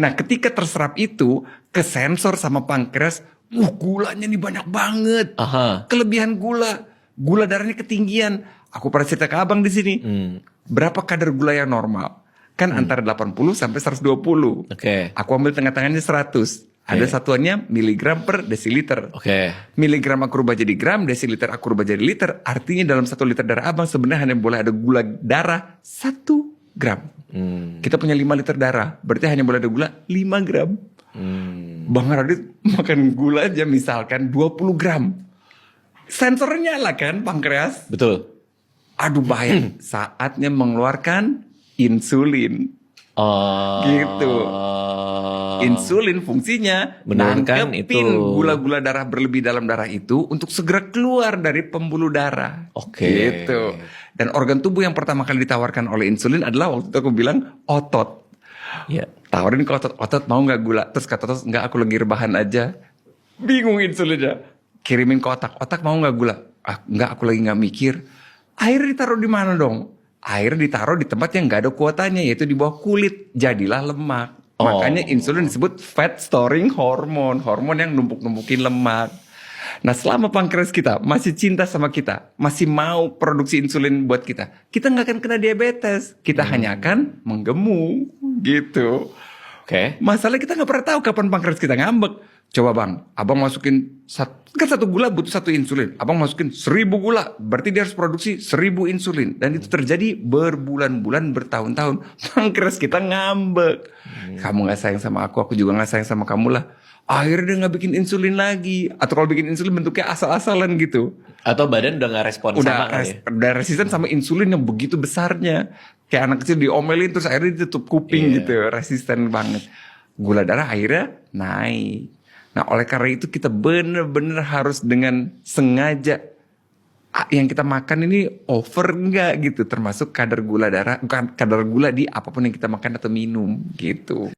Nah, ketika terserap itu ke sensor sama pankreas, gulanya nih banyak banget. Aha. Kelebihan gula darahnya ketinggian. Aku pernah cerita ke abang di sini. Berapa kadar gula yang normal? Kan antara 80 sampai 120. Oke. Aku ambil tengah-tengahnya 100. Ada satuannya miligram per desiliter. Oke. Miligram aku rubah jadi gram, desiliter aku rubah jadi liter. Artinya dalam 1 liter darah abang sebenarnya hanya boleh ada gula darah 1 gram. Kita punya 5 liter darah, berarti hanya boleh ada gula 5 gram. Bang Radit makan gula aja misalkan 20 gram. Sensornya nyala kan pankreas. Betul. Aduh bahaya. Saatnya mengeluarkan insulin. Gitu. Insulin fungsinya Menurunkan nangkepin itu. gula-gula darah berlebih dalam darah itu untuk segera keluar dari pembuluh darah. Oke. Gitu. Dan organ tubuh yang pertama kali ditawarkan oleh insulin adalah waktu itu aku bilang otot. Ya. Tawarin ke otot mau nggak gula? Terus kata otot nggak, aku lagi rebahan aja. Bingung insulinnya. Kirimin ke otak mau nggak gula? Nggak, aku lagi nggak mikir. Air ditaruh di mana dong? Air ditaruh di tempat yang nggak ada kuotanya, yaitu di bawah kulit. Jadilah lemak. Makanya insulin disebut fat storing hormone. Hormon yang numpuk-numpukin lemak. Nah, selama pankreas kita masih cinta sama kita, masih mau produksi insulin buat kita nggak akan kena diabetes. Kita hanya akan menggemuk gitu. Oke. Masalah kita nggak pernah tahu kapan pankreas kita ngambek. Coba bang, abang masukin kan 1 gula butuh 1 insulin. Abang masukin 1000 gula, berarti dia harus produksi 1000 insulin. Dan itu terjadi berbulan-bulan, bertahun-tahun. Pankreas kita ngambek. Kamu nggak sayang sama aku juga nggak sayang sama kamu lah. Akhirnya dia nggak bikin insulin lagi. Atau kalau bikin insulin bentuknya asal-asalan gitu. Atau badan udah nggak respon sama kali ya? Udah resisten sama insulin yang begitu besarnya. Kayak anak kecil diomelin terus akhirnya ditutup kuping gitu. Resisten banget. Gula darah akhirnya naik. Nah, oleh karena itu kita benar-benar harus dengan sengaja yang kita makan ini over enggak gitu, termasuk kadar gula darah, bukan kadar gula di apapun yang kita makan atau minum gitu.